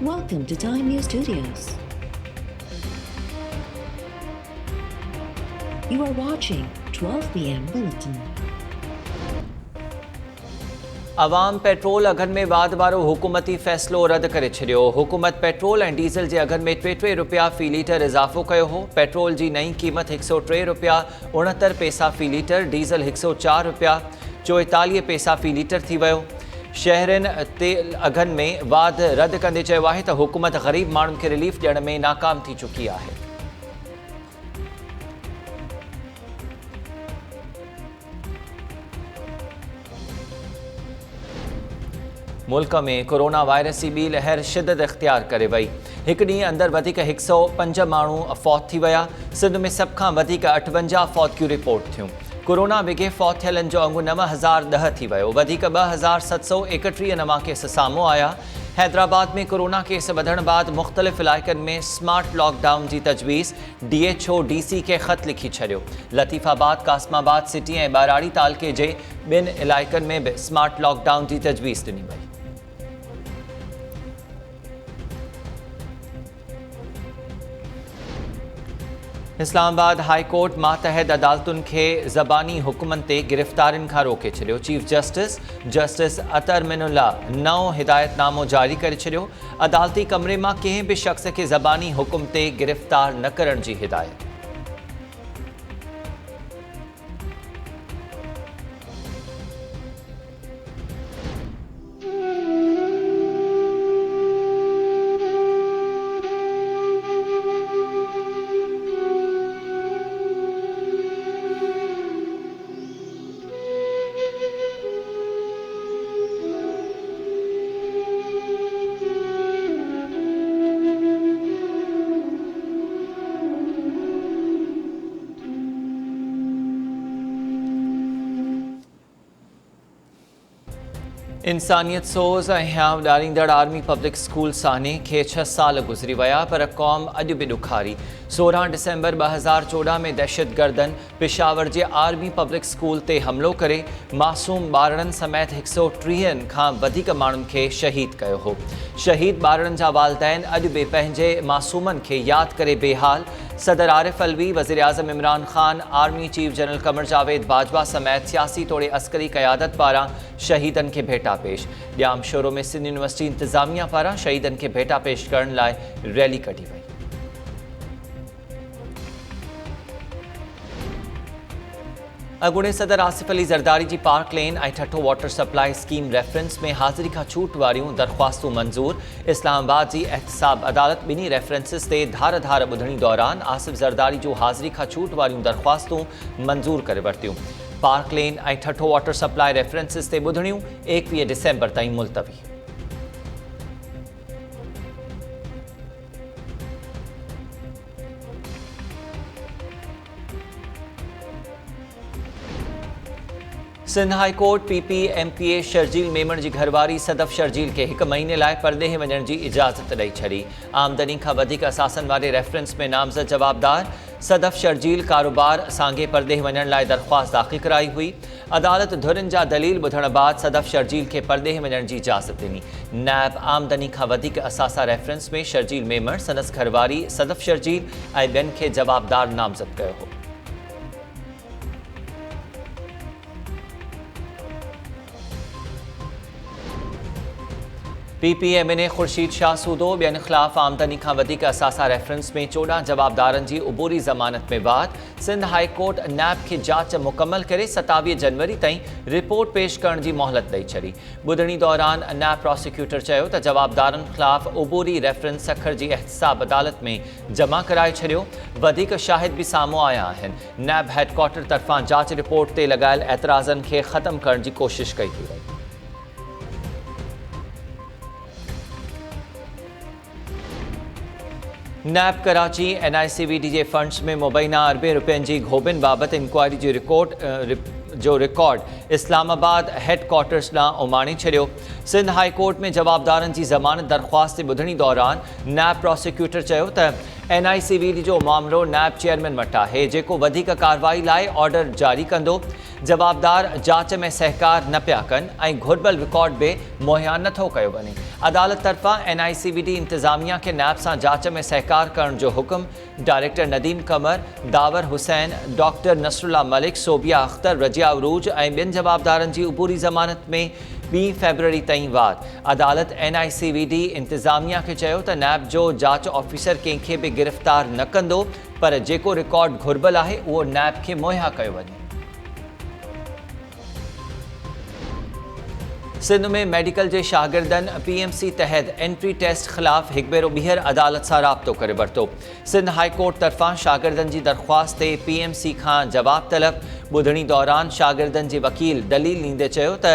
Welcome to Time News Studios. You are watching 12 p.m. Bulletin. Awam petrol अघनि में वाध वारो हुकूमती फ़ैसिलो रद्द करे छॾियो। हुकूमत पेट्रोल ऐं डीज़ल जे अघनि में टे रुपया फ़ी लीटर इज़ाफ़ो कयो हो। पेट्रोल जी नई क़ीमत 103 रुपया 69 पैसा फ़ी लीटर, डीज़ल 104 रुपया 44 पैसा फ़ी लीटर थी वियो। शहरनि तेल अघनि में वाध रद्द कंदे चयो आहे त हुकूमत ग़रीब माण्हुनि खे रिलीफ ॾियण में नाकाम थी चुकी आहे। मुल्क में कोरोना वायरस जी ॿी लहर शिदत इख्तियार करे वई। हिकु ॾींहुं अंदरि वधीक 105 माण्हू फौत थी विया। सिंध में सभ खां वधीक 58 फौतगियूं रिपोर्ट थियूं। कोरोना विघे फौत थियलनि जो अंगु 9010 थी वियो। वधीक 2731 नवां केस साम्हूं आया। हैदराबाद में कोरोना केस वधण बाद मुख़्तलिफ़ इलाइक़नि में स्मार्ट लॉकडाउन जी तजवीज़। DHO DC खे ख़त लिखी छॾियो। लतीफ़ाबाद, कासमाबाद सिटी ऐं ॿाराड़ी तालके जे ॿिनि इलाइक़नि में बि स्मार्ट लॉकडाउन जी तजवीज़ ॾिनी वई। इस्लामाबाद हाई कोर्ट मातहत अदालतुनि खे ज़बानी हुक्मनि ते गिरफ़्तारियुनि खां रोके छॾियो। चीफ जस्टिस अतर मिनुल्ला नओं हिदायतनामो जारी करे छॾियो। अदालती कमरे मां कंहिं बि शख़्स खे ज़बानी हुक्म ते गिरफ़्तार न करण जी हिदायत। इंसानियत सोज़ ऐं हियांव ॾारींदड़ आर्मी पब्लिक स्कूल साने खे 6 साल गुज़री विया, पर क़ौम अॼु बि ॾुखारी। 16 डिसंबर 2014 में दहशतगर्दनि पेशावर जे आर्मी पब्लिक स्कूल ते हमिलो करे मासूम ॿारनि समेत 130 खां वधीक माण्हुनि खे शहीद कयो हो। शहीद ॿारनि जा वालिदैन अॼु बि पंहिंजे मासूमनि खे यादि करे बेहाल। सदर आरिफ अलवी, वज़ीर आज़म Imran Khan, army chief general Qamar Javed Bajwa समेत सियासी तोड़े अस्करी क़यादत पारां शहीदनि खे भेटा पेश। ॼाम शोरो में सिंध यूनिवर्सिटी इंतिज़ामिया पारां शहीदनि खे भेटा पेश करण लाइ रैली कढी वई। अॻूणे सदर आसिफ अली ज़रदारी जी पार्क लेन ऐं ठठो वाटर सप्लाई स्कीम रेफरेंस में हाज़िरी खां छूट वारियूं दरख़्वास्तूं मंज़ूर। इस्लामाबाद जी एहतसाब अदालत ॿिन्ही रेफरेंसिस ते धार ॿुधणी दौरान आसिफ ज़रदारी जूं हाज़िरी खां छूट वारियूं दरख़्वास्तूं मंज़ूर करे वरितियूं। पार्क लेन ऐं ठठो वाटर सप्लाई रेफरेंसिस ते ॿुधणियूं 21 डिसंबर ताईं मुलतवी। Sindh high court PPMPA Sharjeel Memon जी घरवारी सदफ शर्जील खे 1 महीने लाइ परदेह वञण जी इजाज़त ॾेई छॾी। आमदनी खां वधीक असासनि वारे रेफरेंस में नामज़द जवाबदार सदफ शर्जील कारोबार साॻे परदेह वञण लाइ दरख़्वास्त दाख़िल कराई हुई। अदालत धुरियुनि जा दलील ॿुधण बाद सदफ शर्जील खे परदेह वञण जी इजाज़त ॾिनी। नैब आमदनी खां वधीक असासा रेफरेंस में शर्जील मेमण, संदसि घरवारी सदफ शर्जील ऐं ॿियनि खे जवाबदार नामज़द कयो हो। PPMA ख़ुर्शीद शाह सूदो ॿियनि ख़िलाफ़ आमदनी खां वधीक असासा रेफरेंस में 14 जवाबदारनि जी उबूरी ज़मानत में वाद। सिंध हाई कोर्ट नैब खे जांच मुकमल करे 27 जनवरी ताईं रिपोर्ट पेश करण जी मोहलत ॾेई छॾी। ॿुधणी दौरान नैब प्रोसिक्यूटर चयो त जवाबदारनि ख़िलाफ़ उबूरी रेफरेंस सखर जी एहतसाब अदालत में जमा कराए छॾियो। वधीक शाहिद बि साम्हूं आया आहिनि। नैब हेडक्वार्टर तरफ़ां जांच रिपोर्ट ते लॻायल एतिराज़नि खे ख़तमु करण जी कोशिश कई थी वई। नैब कराची NICVD जे फंड्स में मुबैना अरबे रुपयनि जी घोबनि बाबति इंक्वायरी जो रिकॉर्ड इस्लामाबाद हेडक्वार्टर्स ॾांहुं उमाणे छॾियो। सिंध हाई कोर्ट में जवाबदारनि जी ज़मानत दरख़्वास्त ते ॿुधणी दौरान नैब प्रोसिक्यूटर चयो त NICVD जो मामलो नैब चेयरमैन वटि आहे जेको वधीक कार्रवाई लाइ ऑर्डर जारी कंदो। जवाबदार जांच में सहकार न पिया कनि ऐं घुर्बल रिकॉर्ड बि मुहैया नथो कयो वञे। अदालत तरफ़ां NICVD इंतज़ामिया खे नैब सां जांच में सहकार करण जो हुकुम। डायरेक्टर नदीम कमर, दावर हुसैन, डॉक्टर नसरुल्ला मलिक, सोबिया अख्तर, रजिया उरूज ऐं ॿियनि जवाबदारनि जी उबूरी ज़मानत में 2 फरवरी ताईं वार। अदालत NICVD इंतज़ामिया खे चयो त नैब जो जांच ऑफिसर कंहिंखे बि गिरफ़्तार न कंदो, पर जेको रिकॉर्ड घुर्बल आहे उहो नैब खे मुहैया कयो वञे। सिंध में मेडिकल जे शागिर्दनि PMC तहत एंट्री टेस्ट ख़िलाफ़ हिकु भेरो ॿीहर अदालत सां राब्तो करे वरितो। सिंध हाई कोर्ट तरफ़ां शागिर्दनि जी दरख़्वास्त ते PMC खां जवाब तलब। ॿुधणी दौरान शागिर्दनि जे वकील दलील ॾींदे चयो त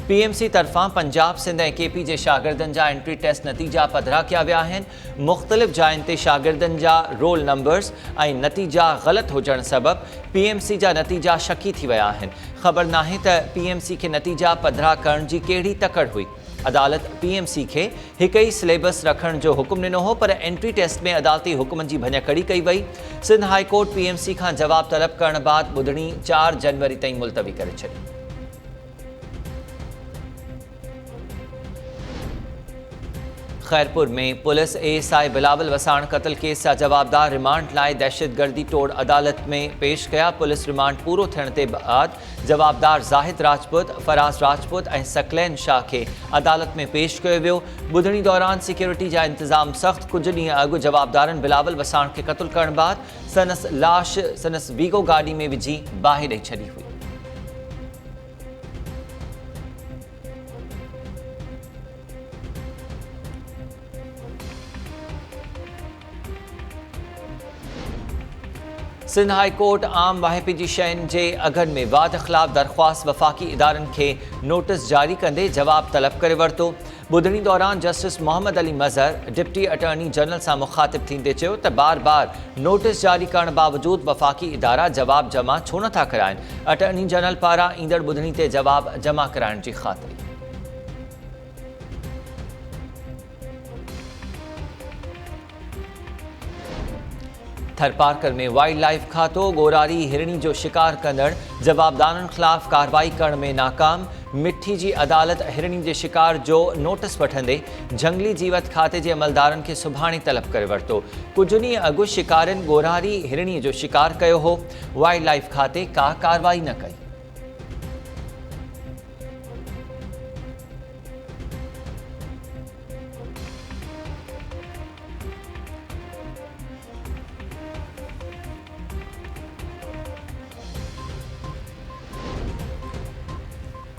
PMC तरफ़ां पंजाब, सिंध ऐं KP जे शागिर्दनि जा एंट्री टेस्ट नतीजा पधिरा कया विया आहिनि। मुख़्तलिफ़ जायुनि ते शागिर्दनि जा रोल नंबर्स ऐं नतीजा ग़लति हुजण सबबि PMC जा नतीजा शकी थी विया आहिनि। ख़बर नाहे त PMC खे नतीजा पधिरा करण जी कहिड़ी तकड़ हुई। अदालत PMC खे हिकु ई सिलेबस रखण जो हुकुम ॾिनो हो, पर एंट्री टेस्ट में अदालती हुकुमनि जी भञकड़ी कई वई। सिंध हाई कोर्ट PMC खां जवाब तलब करण बाद ॿुधणी 4 जनवरी ताईं मुलतवी करे छॾी। खैरपुर में पुलिस ASI बिलावल वसाण कत्ल केस जा जवाबदार रिमांड लाइ दहशतगर्दी तोड़ अदालत में पेश कया। पुलिस रिमांड पूरो थियण ते बाद जवाबदार ज़ाहिद राजपूत, फराज़ राजपूत ऐं सकलैन शाह खे अदालत में पेश कयो वियो। ॿुधणी दौरान सिक्योरिटी जा इंतज़ाम सख़्त। कुझु ॾींहं अॻु जवाबदारनि बिलावल वसाण खे क़त्ल करण बाद संदसि लाश संदसि वीगो गाॾी में विझी बाहि ॾेई छॾी हुई। सिंध हाई कोर्ट आम वाहिपे जी शयुनि जे अघनि में वाध ख़िलाफ़ दरख़्वास्त वफ़ाक़ी इदारनि खे नोटिस जारी कंदे जवाब तलब करे वरितो। ॿुधणी दौरान justice Mohammad Ali Mazhar deputy attorney general सां मुख़ातिब थींदे चयो त बार बार नोटिस जारी करण बावजूदि वफ़ाक़ी इदारा जवाब जमा छो नथा कराइनि। अटॉर्नी जनरल पारां ईंदड़ ॿुधणी ते जवाब जमा कराइण जी ख़ातिरी। थरपारकर में वाइल्ड लाइफ खातो गोरारी हिरणी जो शिकार कंदड़ जवाबदारनि ख़िलाफ़ कार्रवाई करण में नाकाम। मिठी जी अदालत हिरणी जे शिकार जो नोटिस वठंदे झंगली जीवत खाते जे अमलदारनि खे सुभाणे तलब करे वरितो। कुझु ॾींहं अॻु शिकारियुनि गोरारी हिरणी जो शिकार कयो हो। वाइल्ड लाइफ खाते का कार्रवाई न कई।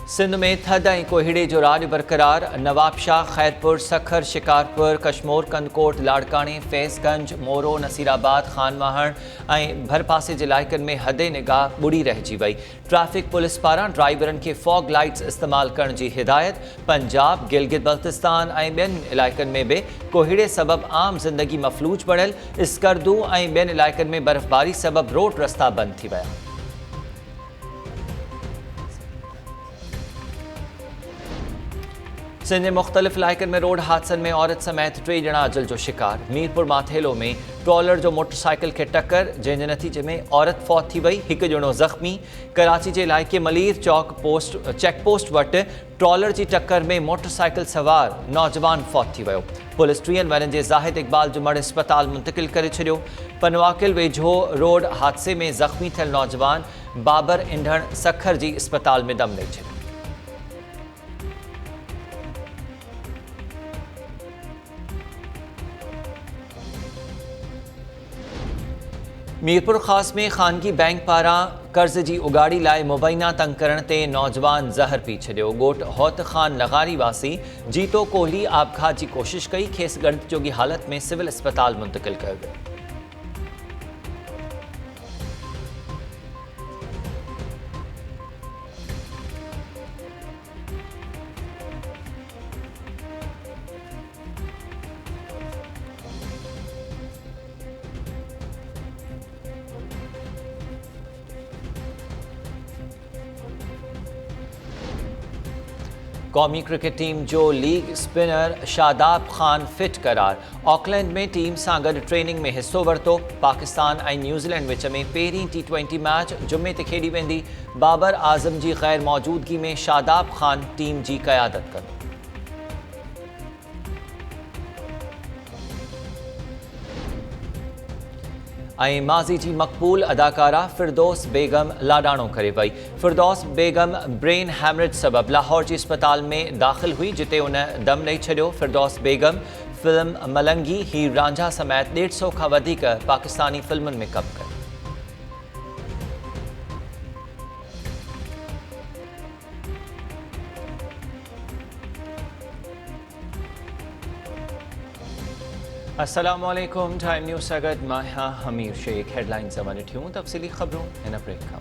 सिंध में थधि ऐं कोहीड़े जो राॼु बरक़रार। नवाबशाह, खैरपुर, सखर, शिकारपुर, कशमोर, कंदकोट, लाड़काणे, फैज़गंज, मोरो, नसीराबाद, खानवाहण ऐं भरपासे जे इलाइक़नि में हदे निगाह ॿुड़ी रहिजी वई। ट्रैफिक पुलिस पारां ड्राइवरनि खे फॉग लाइट्स इस्तेमाल करण जी हिदायत। पंजाब, गिलगित बल्तिस्तान ऐं ॿियनि इलाइक़नि में बि कोहीड़े सबबि आम ज़िंदगी मफ़लूज बणियल। स्कर्दू ऐं ॿियनि इलाइक़नि में बर्फ़बारी सबबि रोड रस्ता बंदि थी विया। सिंध जे मुख़्तलिफ़ इलाइक़नि में रोड हादसनि में औरत समेत 3 ॼणा अजल जो शिकार। मीरपुर माथेलो में ट्रॉलर जो मोटरसाइकिल खे टक्कर, जंहिंजे नतीजे में औरत फौत थी वई, हिकु ॼणो ज़ख़्मी। कराची जे इलाइक़े मलीर चेक पोस्ट वटि ट्रॉलर जी टक्कर में मोटरसाइकिल सवार नौजवान फौत थी वियो। पुलिस 3 वरनि जे ज़ाहिद इक़बाल जुमड़ अस्पताल मुंतक़िल करे छॾियो। पनवाकिल वेझो रोड हादसे में ज़ख़्मी थियल नौजवान बाबर इंढण सखर जी अस्पताल में दम ॾेई छॾियो। मीरपुर ख़ास में ख़ानगी बैंक पारां कर्ज़ जी उगाड़ी लाइ मुबैना तंग करण ते नौजवान ज़हर पी छॾियो। ॻोठ हौत ख़ान लगारी वासी जीतो कोहली आपघात जी कोशिश कई। खेसि ॻणति जोगी हालत में सिविल अस्पताल मुंतक़िल कयो वियो। कौमी क्रिकेट टीम जो league spinner Shadab Khan fit करार ऑकलैंड में टीम सां गॾु ट्रेनिंग में हिस्सो वरितो। पाकिस्तान ऐं न्यूज़ीलैंड विच में पहिरीं T20 मैच जुमे ते खेॾी वेंदी। बाबर आज़म जी ग़ैर मौजूदगी में शादाब खान टीम जी क़यादत कंदो। ऐं माज़ी जी मक़बूल अदाकारा फ़िरदौस बेगम लाडाणो करे वई। फ़िरदौस बेगम ब्रेन हैमरेज सबबि लाहौर जी अस्पताल में दाख़िल हुई, जिते उन दम ॾेई छॾियो। फ़िरदौस बेगम फ़िल्म मलंगी हीर रांझा समेत 150 खां वधीक पाकिस्तानी फ़िल्मुनि में कमु कयो। अस्सलामु अलैकुम। टाइम न्यूज़ सां गॾु मां हमीर शेख। हेडलाइन्स ॾिठियूं तफ़सीली ख़बरूं हिन ब्रेक खां।